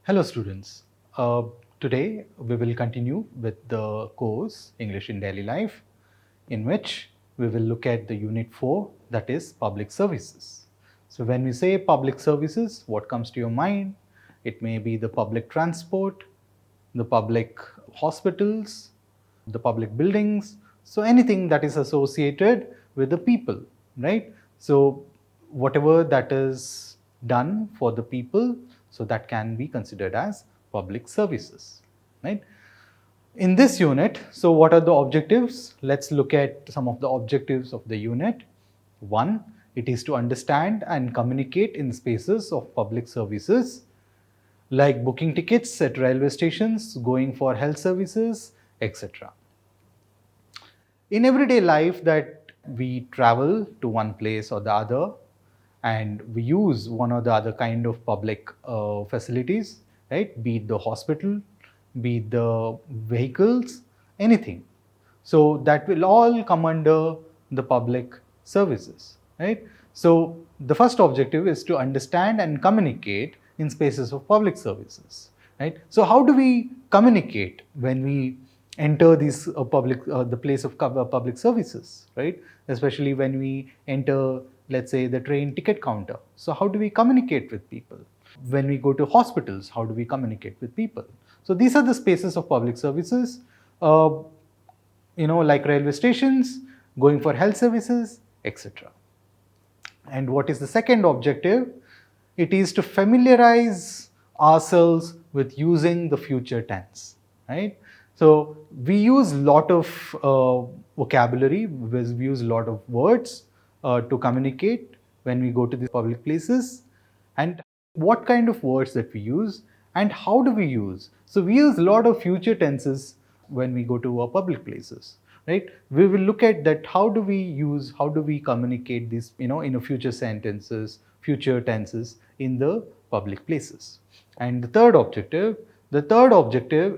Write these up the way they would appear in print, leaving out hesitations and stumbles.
Hello students. Today we will continue with the course English in Daily Life, in which we will look at the unit 4, that is public services. So when we say public services, what comes to your mind? It may be the public transport, the public hospitals, the public buildings, so anything that is associated with the people, right? So whatever that is done for the people, so that can be considered as public services, right? In this unit, so what are the objectives? Let's look at some of the objectives of the unit. One, it is to understand and communicate in spaces of public services, like booking tickets at railway stations, going for health services, etc. In everyday life, that we travel to one place or the other, and we use one or the other kind of public facilities, right? Be it the hospital, be it the vehicles, anything. So that will all come under the public services, right? So the first objective is to understand and communicate in spaces of public services, right? So how do we communicate when we enter these the place of public services, right? Especially when we enter, let's say, the train ticket counter. So how do we communicate with people? When we go to hospitals, how do we communicate with people? So these are the spaces of public services, like railway stations, going for health services, etc. And what is the second objective? It is to familiarize ourselves with using the future tense, right? So we use a lot of vocabulary, we use a lot of words to communicate when we go to these public places. And what kind of words that we use and how do we use? So we use a lot of future tenses when we go to our public places, right? We will look at that, how do we communicate this, in a future sentences, future tenses in the public places. And the third objective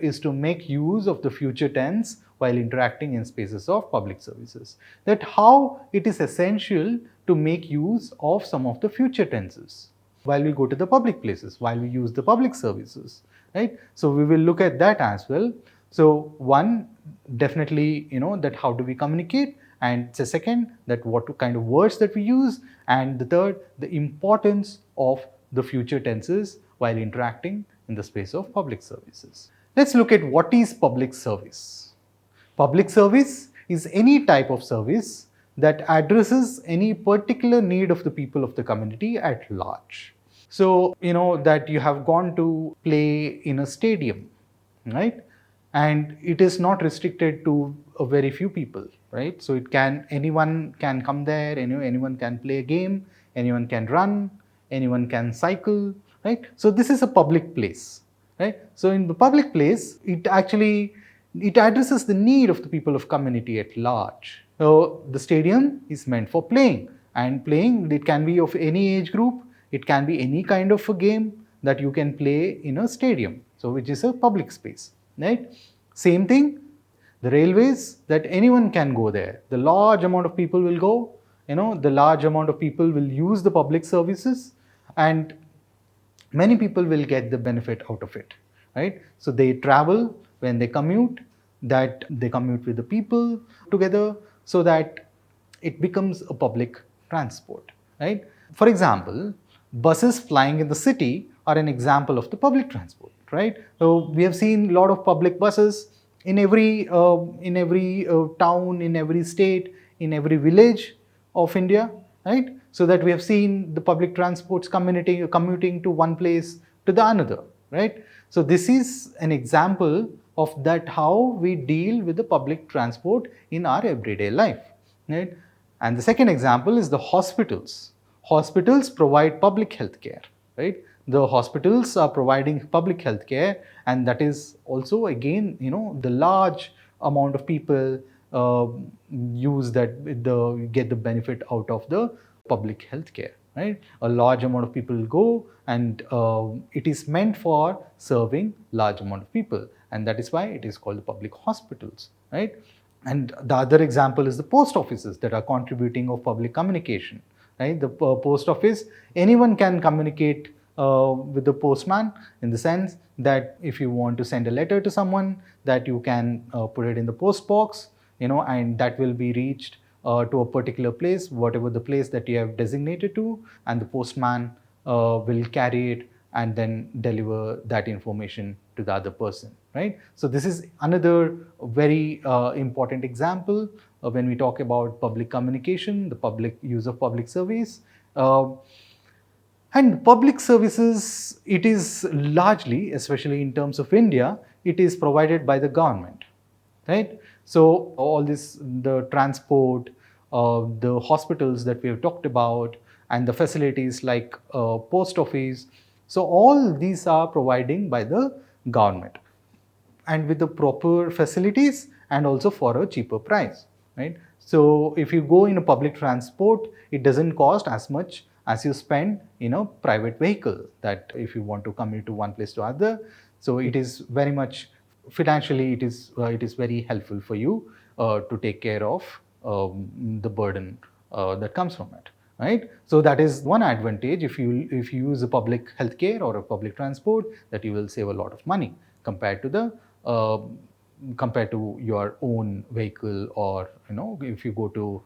is to make use of the future tense while interacting in spaces of public services. That how it is essential to make use of some of the future tenses while we go to the public places, while we use the public services, right? So we will look at that as well. So one, definitely, that how do we communicate, and the second, that what kind of words that we use, and the third, the importance of the future tenses while interacting in the space of public services. Let's look at what is public service. Public service is any type of service that addresses any particular need of the people of the community at large. So, that you have gone to play in a stadium, right? And it is not restricted to a very few people, right? So anyone can come there, anyone can play a game, anyone can run, anyone can cycle, right? So this is a public place, right? So in the public place, it addresses the need of the people of community at large. So the stadium is meant for playing, and playing, it can be of any age group, it can be any kind of a game that you can play in a stadium, so which is a public space, right? Same thing, the railways, that anyone can go there. The large amount of people will go, the large amount of people will use the public services, and many people will get the benefit out of it, right? So they travel, when they commute, that they commute with the people together, so that it becomes a public transport, right? For example, buses flying in the city are an example of the public transport, right? So we have seen a lot of public buses in every town, in every state, in every village of India, right? So that we have seen the public transports commuting to one place to the another, right? So this is an example of that, how we deal with the public transport in our everyday life, right? And the second example is the hospitals. Hospitals provide public health care, right? The hospitals are providing public health care, and that is also, again, the large amount of people get the benefit out of the public health care, right? A large amount of people go, and it is meant for serving large amount of people, and that is why it is called the public hospitals, right? And the other example is the post offices that are contributing of public communication, right? The post office, anyone can communicate with the postman, in the sense that if you want to send a letter to someone, that you can put it in the post box, and that will be reached to a particular place, whatever the place that you have designated to, and the postman will carry it and then deliver that information to the other person, right? So this is another very important example when we talk about public communication, the public use of public service. And public services, it is largely, especially in terms of India, it is provided by the government, right? So all this, the transport, the hospitals that we have talked about, and the facilities like post office, so all these are providing by the government, and with the proper facilities and also for a cheaper price, right? So if you go in a public transport, it doesn't cost as much as you spend in a private vehicle, that if you want to commute to one place to other. So it is very much financially, it is very helpful for you to take care of the burden that comes from it, right? So that is one advantage. If you use a public healthcare or a public transport, that you will save a lot of money compared to your own vehicle, or if you go to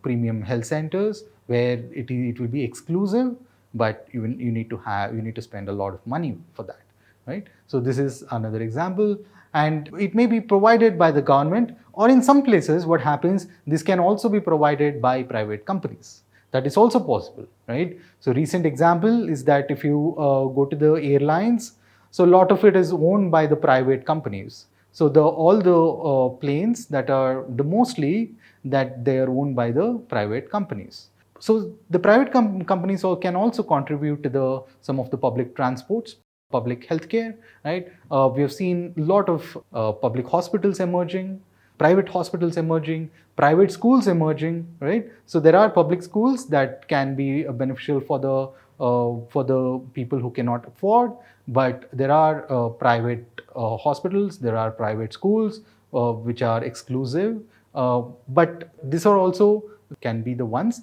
premium health centers where it will be exclusive, but you need to spend a lot of money for that, right? So this is another example, and it may be provided by the government, or in some places what happens, this can also be provided by private companies. That is also possible, right? So recent example is that if you go to the airlines, so a lot of it is owned by the private companies. So all the planes that are mostly that they are owned by the private companies. So the private companies can also contribute to some of the public transports, public healthcare, right? We have seen a lot of public hospitals emerging, private hospitals emerging, private schools emerging, right? So there are public schools that can be beneficial for the people who cannot afford, but there are private hospitals, there are private schools which are exclusive, but these are also can be the ones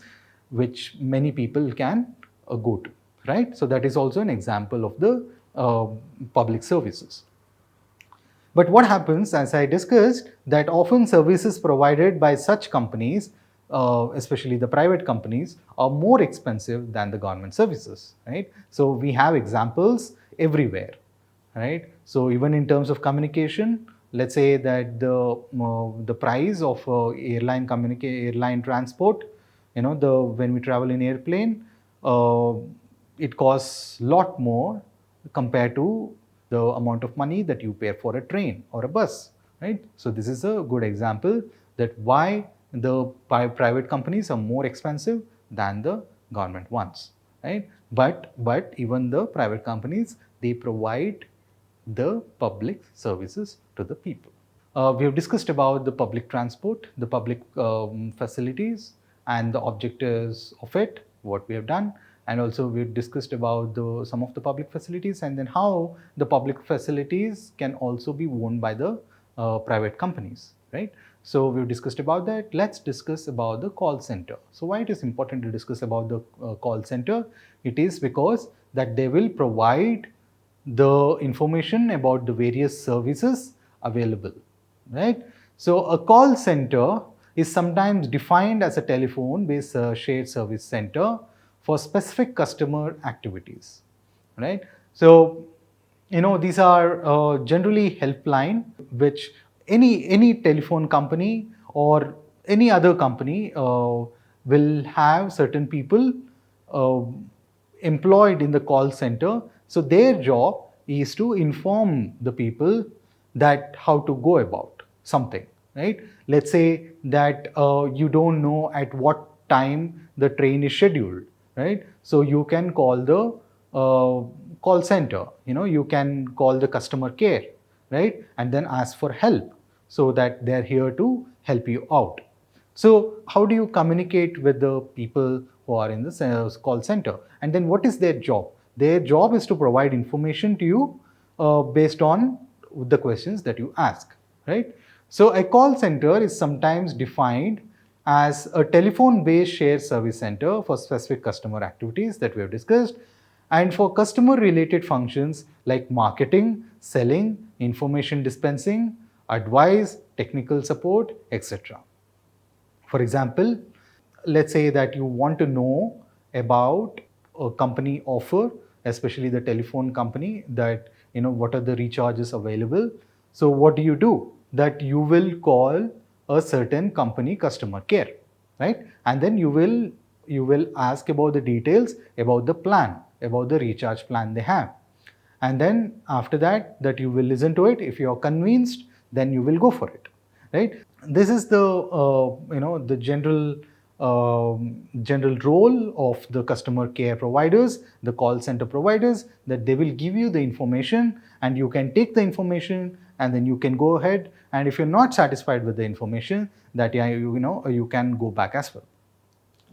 which many people can go to, right? So that is also an example of the public services. But what happens, as I discussed, that often services provided by such companies, especially the private companies, are more expensive than the government services, right? So we have examples everywhere, right? So even in terms of communication, let's say that the price of airline transport, when we travel in airplane, it costs a lot more compared to the amount of money that you pay for a train or a bus, right? So this is a good example that why the private companies are more expensive than the government ones, right? But even the private companies, they provide the public services to the people. We have discussed about the public transport, the public facilities, and the objectives of it, what we have done. And also we've discussed about some of the public facilities, and then how the public facilities can also be owned by the private companies, right? So we've discussed about that. Let's discuss about the call center. So why it is important to discuss about the call center? It is because that they will provide the information about the various services available, right? So a call center is sometimes defined as a telephone-based shared service center for specific customer activities, right? So, these are generally helpline, which any telephone company or any other company will have certain people uh, employed in the call center. So their job is to inform the people that how to go about something, right? Let's say that you don't know at what time the train is scheduled, right? So you can call the call center, you can call the customer care, right? And then ask for help, so that they're here to help you out. So how do you communicate with the people who are in the call center? And then what is their job? Their job is to provide information to you based on the questions that you ask, right? So a call center is sometimes defined as a telephone-based shared service center for specific customer activities that we have discussed. And for customer related functions like marketing, selling, information dispensing, advice, technical support, etc. For example, let's say that you want to know about a company offer, especially the telephone company, that what are the recharges available. So what do? That you will call a certain company customer care, right? And then you will ask about the details about the plan, about the recharge plan they have. And then after that you will listen to it. If you are convinced, then you will go for it, right? This is the the general role of the customer care providers, the call center providers, that they will give you the information and you can take the information and then you can go ahead, and if you're not satisfied with the information, that you can go back as well.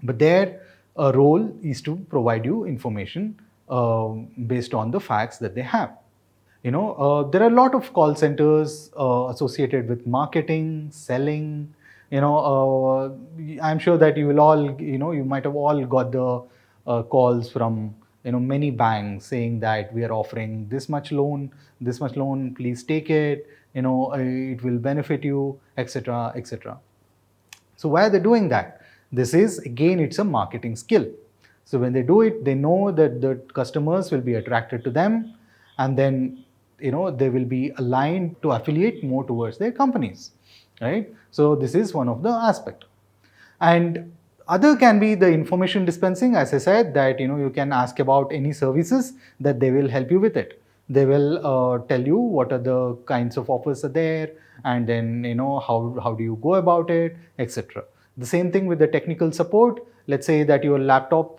But their role is to provide you information based on the facts that they have. There are a lot of call centers associated with marketing, selling. I'm sure that you will all, you might have all got the calls from many banks saying that we are offering this much loan, please take it. It will benefit you, etc., etc. So why are they doing that? This is, again, it's a marketing skill. So when they do it, they know that the customers will be attracted to them, and then they will be aligned to affiliate more towards their companies, right? So this is one of the aspect. And other can be the information dispensing. As I said, that you can ask about any services, that they will help you with it. They will tell you what are the kinds of offers are there, and then how do you go about it, etc. The same thing with the technical support. Let's say that your laptop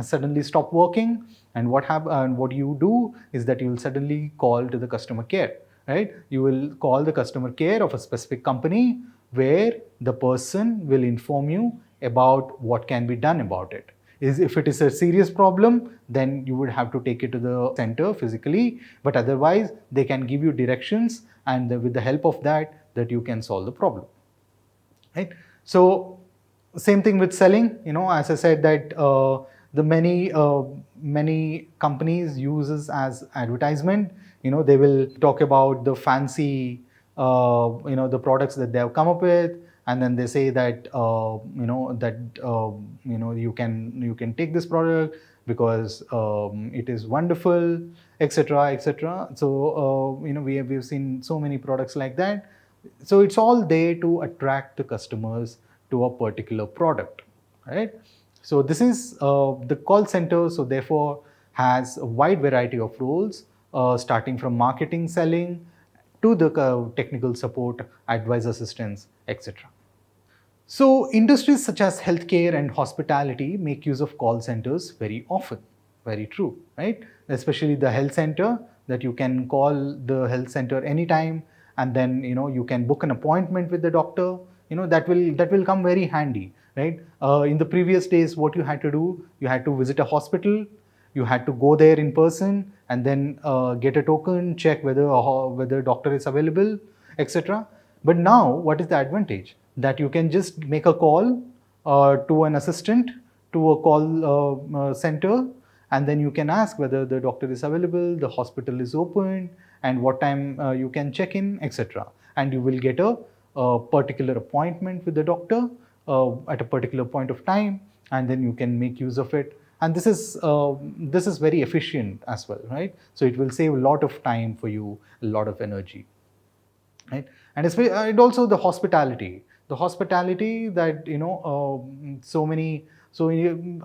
suddenly stop working, and what you do is that you will suddenly call to the customer care, right? You will call the customer care of a specific company, where the person will inform you about what can be done about it. If it is a serious problem, then you would have to take it to the center physically, but otherwise they can give you directions, and with the help of that you can solve the problem, right? So same thing with selling. As I said, that the many companies uses as advertisement. They will talk about the fancy the products that they have come up with, and then they say that you can take this product because it is wonderful, etc., etc. So we've seen so many products like that. So it's all there to attract the customers to a particular product, right? So this is the call center, so therefore has a wide variety of roles, starting from marketing, selling, to the technical support, advice assistance, etc. So industries such as healthcare and hospitality make use of call centers very often. Very true, right? Especially the health center, that you can call the health center anytime, and then you can book an appointment with the doctor. That will come very handy, right? In the previous days, what you had to do, you had to visit a hospital, you had to go there in person, and then get a token, check whether doctor is available, etc. But now, what is the advantage? That you can just make a call to an assistant, to a call center, and then you can ask whether the doctor is available, the hospital is open, and what time you can check in, etc. And you will get a particular appointment with the doctor at a particular point of time, and then you can make use of it. And this is very efficient as well, right? So it will save a lot of time for you, a lot of energy, right? And also the hospitality that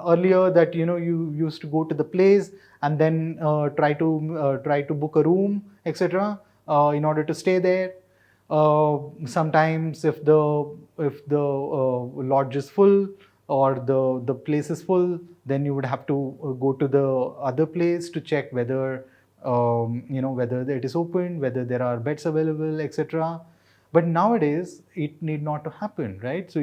earlier, that you used to go to the place and then try to book a room, etc., in order to stay there. Sometimes if the lodge is full, or the place is full, then you would have to go to the other place to check whether whether it is open, whether there are beds available, etc. But nowadays it need not to happen, right? So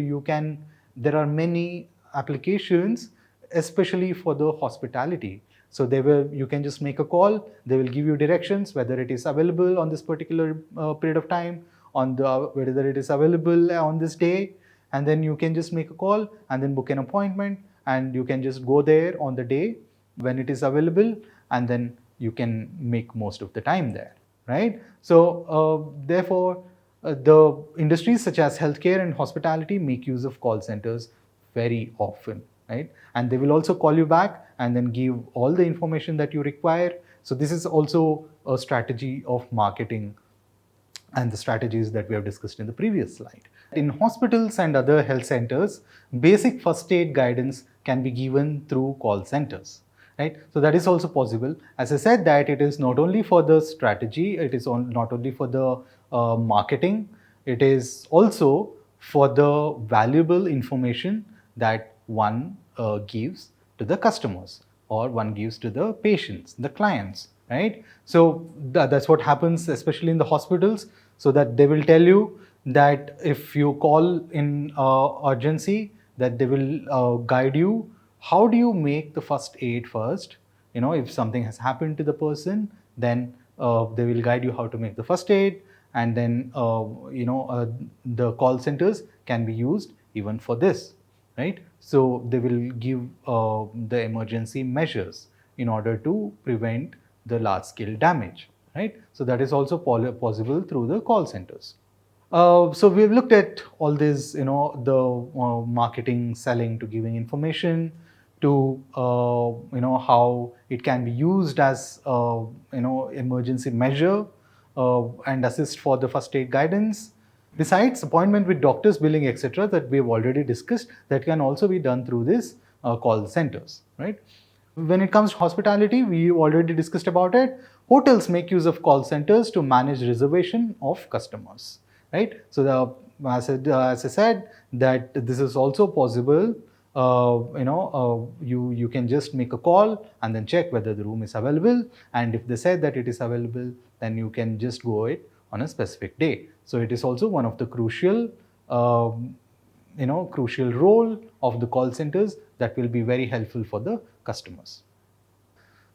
there are many applications, especially for the hospitality. So you can just make a call, they will give you directions whether it is available on this particular period of time, whether it is available on this day, and then you can just make a call and then book an appointment, and you can just go there on the day when it is available, and then you can make most of the time there, right? So therefore, the industries such as healthcare and hospitality make use of call centers very often, right? And they will also call you back and then give all the information that you require. So this is also a strategy of marketing and the strategies that we have discussed in the previous slide. In hospitals and other health centers, basic first aid guidance can be given through call centers, right? So that is also possible. As I said, that it is not only for the strategy, it is not only for the marketing, it is also for the valuable information that one gives to the customers or one gives to the patients, the clients, right? So that's what happens, especially in the hospitals, so that they will tell you that if you call in urgency, that they will guide you. How do you make the first aid first? You know, if something has happened to the person, then they will guide you how to make the first aid, and then the call centers can be used even for this, right? So they will give the emergency measures in order to prevent the large scale damage, right? So that is also possible through the call centers. So we've looked at all this, the marketing, selling, to giving information, to how it can be used as emergency measure and assist for the first aid guidance. Besides, appointment with doctors, billing, etc., that we have already discussed, that can also be done through these call centers, right? When it comes to hospitality, we already discussed about it. Hotels make use of call centers to manage reservation of customers, right? So as I said, that this is also possible. You can just make a call and then check whether the room is available, and if they said that it is available, then you can just go it on a specific day. So it is also one of the crucial crucial role of the call centers that will be very helpful for the customers.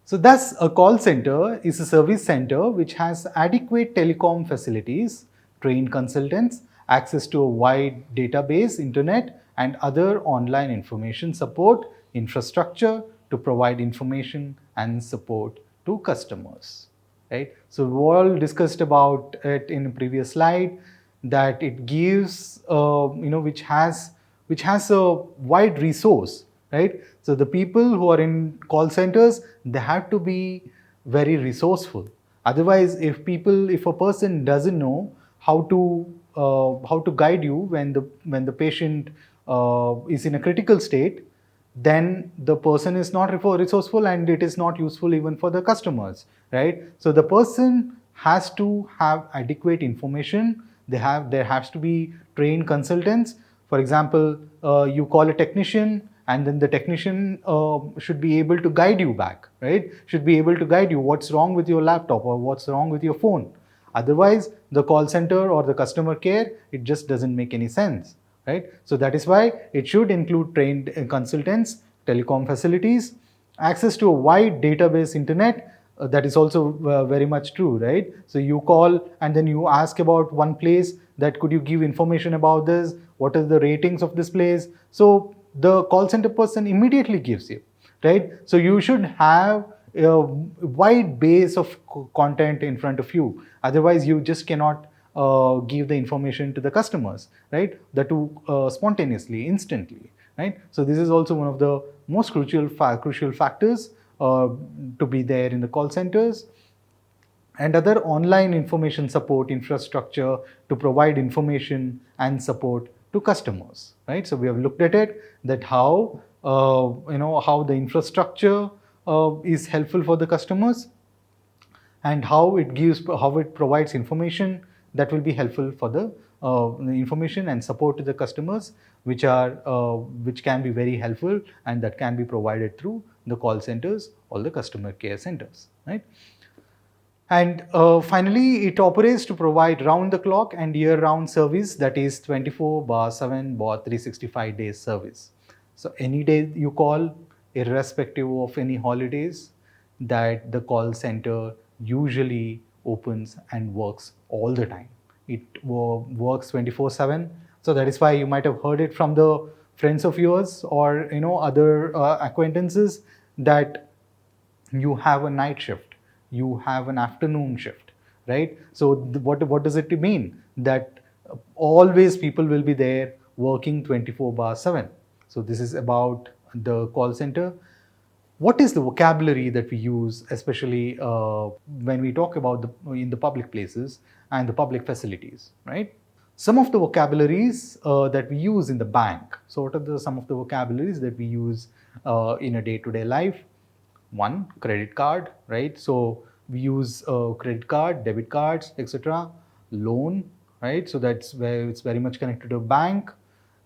So thus, a call center is a service center which has adequate telecom facilities, trained consultants, access to a wide database, internet, and other online information support infrastructure to provide information and support to customers, right? So we all discussed about it in a previous slide, that it gives which has a wide resource, right? So the people who are in call centers, they have to be very resourceful. Otherwise, if a person doesn't know how to guide you when the patient is in a critical state, then the person is not resourceful, and it is not useful even for the customers, right? So the person has to have adequate information. There has to be trained consultants. For example, you call a technician, and then the technician should be able to guide you back, right? Should be able to guide you what's wrong with your laptop or what's wrong with your phone. Otherwise, the call center or the customer care, it just doesn't make any sense, right? So that is why it should include trained consultants, telecom facilities, access to a wide database internet. That is also very much true, right? So you call and then you ask about one place, that could you give information about this? What are the ratings of this place? So the call center person immediately gives you, right? So you should have a wide base of content in front of you. Otherwise, you just cannot give the information to the customers, right? That too spontaneously, instantly, right? So this is also one of the most crucial factors to be there in the call centers. And other online information support infrastructure to provide information and support to customers, right? So we have looked at it, that how how the infrastructure is helpful for the customers, and how it provides information that will be helpful for the information and support to the customers, which can be very helpful, and that can be provided through the call centers or the customer care centers, right? And finally, it operates to provide round-the-clock and year-round service, that is 24/7 or 365 days service. So any day you call, irrespective of any holidays, that the call center usually opens and works all the time. It works 24/7. So that is why you might have heard it from the friends of yours or other acquaintances, that you have a night shift, you have an afternoon shift, right? So what does it mean? That always people will be there working 24/7. So this is about the call center. What is the vocabulary that we use, especially when we talk about in the public places and the public facilities, right? Some of the vocabularies that we use in the bank. So what are some of the vocabularies that we use in a day-to-day life? One, credit card, right? So we use credit card, debit cards, etc. Loan, right? So that's where it's very much connected to bank.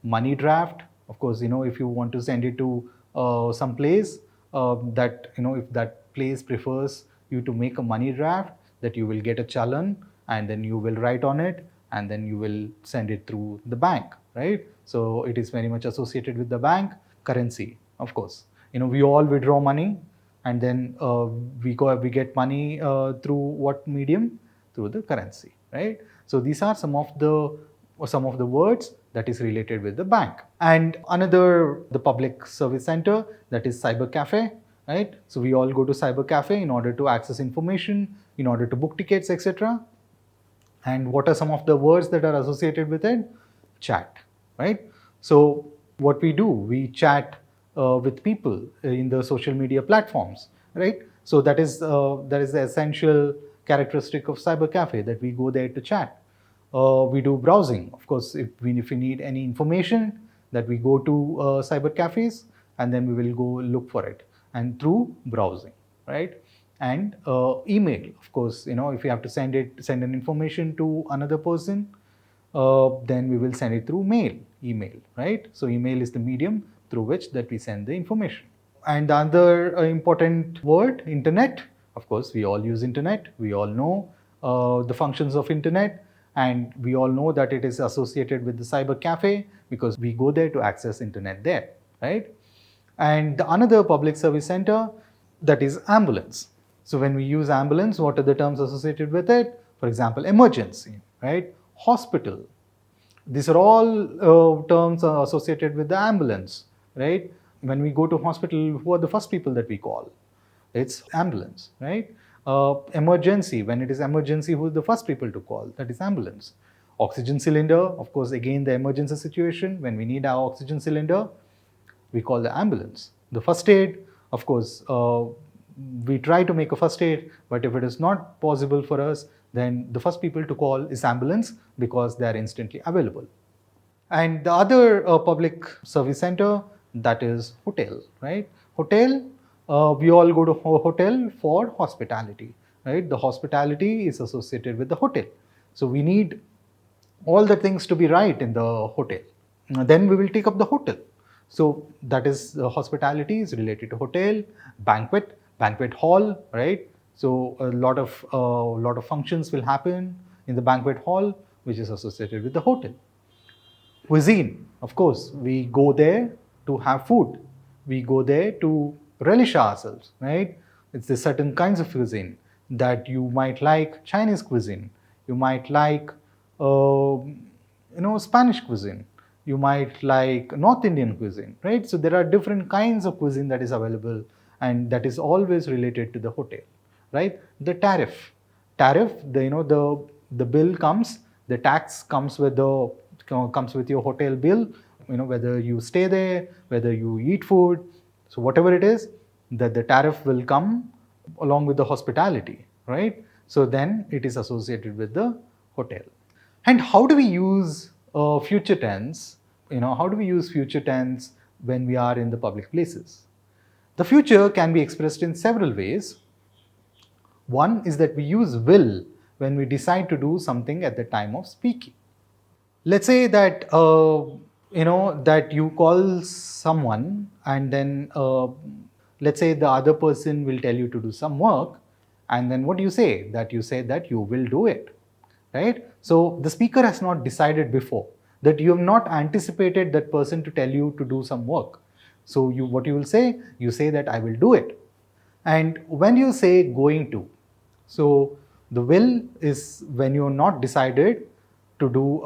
Money draft, of course, if you want to send it to some place that, if that place prefers you to make a money draft, that you will get a challan and then you will write on it and then you will send it through the bank, right? So it is very much associated with the bank. Currency, of course, we all withdraw money and then we get money through what medium? Through the currency, right? So these are some of the words that is related with the bank. And another, the public service center, that is cyber cafe, right? So we all go to cyber cafe in order to access information, in order to book tickets, etc. And what are some of the words that are associated with it? Chat, right? So what we do, we chat with people in the social media platforms, right? So that is the essential characteristic of cyber cafe, that we go there to chat. We do browsing, of course. If we need any information, that we go to cyber cafes and then we will go look for it, and through browsing, right? And email, of course, if you have to send an information to another person, then we will send it through email, right? So email is the medium through which that we send the information. And the other important word, internet. Of course, we all use internet. We all know the functions of internet, and we all know that it is associated with the cyber cafe because we go there to access internet there, right? And the another public service center, that is ambulance. So when we use ambulance, what are the terms associated with it? For example, emergency, right? Hospital. These are all terms associated with the ambulance, right? When we go to hospital, who are the first people that we call? It's ambulance, right? Emergency, when it is emergency, who is the first people to call? That is ambulance. Oxygen cylinder, of course, again the emergency situation, when we need our oxygen cylinder, we call the ambulance. The first aid, of course, we try to make a first aid, but if it is not possible for us, then the first people to call is ambulance because they are instantly available. And the other public service center, that is hotel, right? Hotel, we all go to hotel for hospitality, right? The hospitality is associated with the hotel. So we need all the things to be right in the hotel. Then we will take up the hotel. So that is hospitality is related to hotel, banquet hall, right? So a lot of functions will happen in the banquet hall, which is associated with the hotel. Cuisine, of course, we go there to have food. We go there to relish ourselves, right? It's the certain kinds of cuisine that you might like Chinese cuisine, you might like, Spanish cuisine, you might like North Indian cuisine, right? So there are different kinds of cuisine that is available, and that is always related to the hotel, right? The tariff, the bill comes, the tax comes with your hotel bill, whether you stay there, whether you eat food. So whatever it is, that the tariff will come along with the hospitality, right? So then it is associated with the hotel. And how do we use future tense? How do we use future tense when we are in the public places? The future can be expressed in several ways. One is that we use will when we decide to do something at the time of speaking. Let's say that that you call someone, and then let's say the other person will tell you to do some work, and then what do you say? That you say that you will do it, right? So the speaker has not decided before, that you have not anticipated that person to tell you to do some work. So what you will say? You say that I will do it. And when you say going to, so the will is when you're not decided to do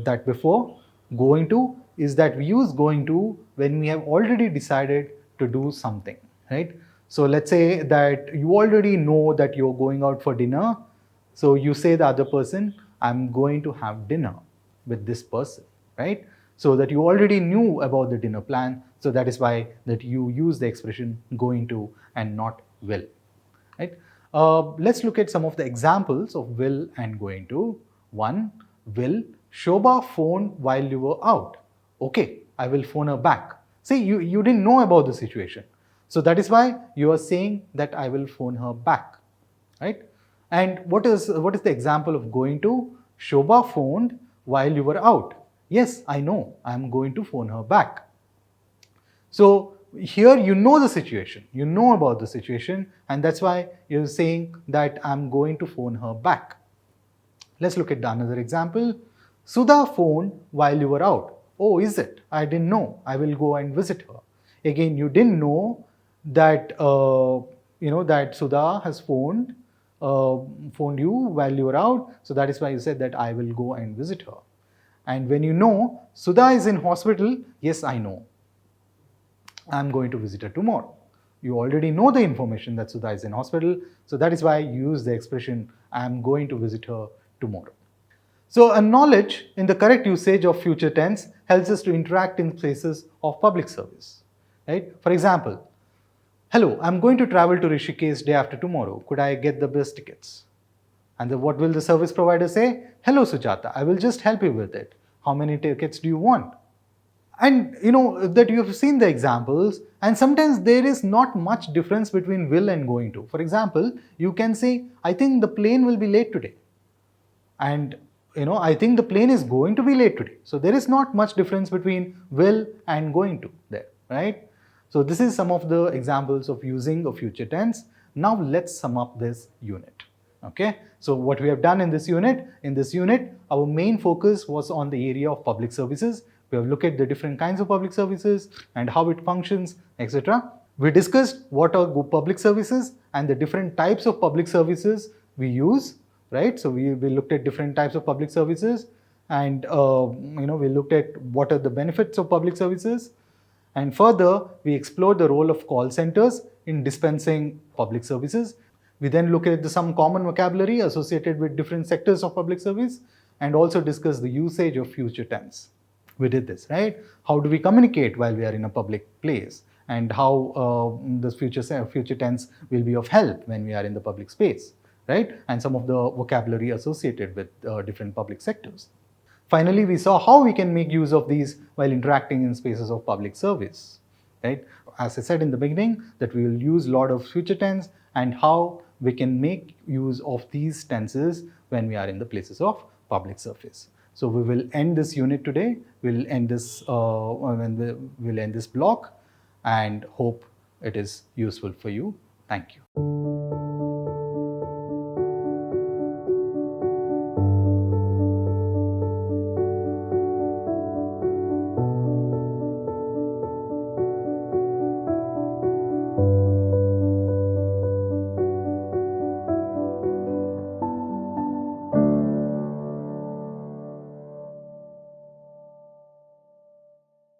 that before. Going to is that we use going to when we have already decided to do something, right? So let's say that you already know that you're going out for dinner. So you say the other person, I'm going to have dinner with this person, right? So that you already knew about the dinner plan. So that is why that you use the expression going to and not will, right? Let's look at some of the examples of will and going to. One, will Shobha phone while you were out? Okay, I will phone her back. See, you didn't know about the situation. So that is why you are saying that I will phone her back, right? And what is the example of going to? Shobha phoned while you were out. Yes, I know, I am going to phone her back. So here you know the situation, you know about the situation, and that's why you're saying that I'm going to phone her back. Let's look at another example. Sudha phoned while you were out. Oh, is it? I didn't know. I will go and visit her. Again, you didn't know that that Sudha has phoned you while you were out. So that is why you said that I will go and visit her. And when you know Sudha is in hospital, yes, I know. I'm going to visit her tomorrow. You already know the information that Sudha is in hospital. So that is why you use the expression, I'm going to visit her tomorrow. So a knowledge in the correct usage of future tense helps us to interact in places of public service, right? For example, hello, I'm going to travel to Rishikesh day after tomorrow. Could I get the bus tickets? And what will the service provider say? Hello, Sujata, I will just help you with it. How many tickets do you want? And you know that you have seen the examples, and sometimes there is not much difference between will and going to. For example, you can say, I think the plane will be late today. And I think the plane is going to be late today. So there is not much difference between will and going to there, right? So this is some of the examples of using a future tense. Now let's sum up this unit. Okay, so what we have done in this unit, our main focus was on the area of public services. We have looked at the different kinds of public services and how it functions, etc. We discussed what are public services and the different types of public services we use, right? So we looked at different types of public services, and we looked at what are the benefits of public services. And further, we explored the role of call centers in dispensing public services. We then looked at some common vocabulary associated with different sectors of public service, and also discussed the usage of future tense. We did this, right? How do we communicate while we are in a public place, and how the future tense will be of help when we are in the public space, right? And some of the vocabulary associated with different public sectors. Finally, we saw how we can make use of these while interacting in spaces of public service, right? As I said in the beginning, that we will use a lot of future tense, and how we can make use of these tenses when we are in the places of public service. So we will end this unit today. We'll end this block, and hope it is useful for you. Thank you.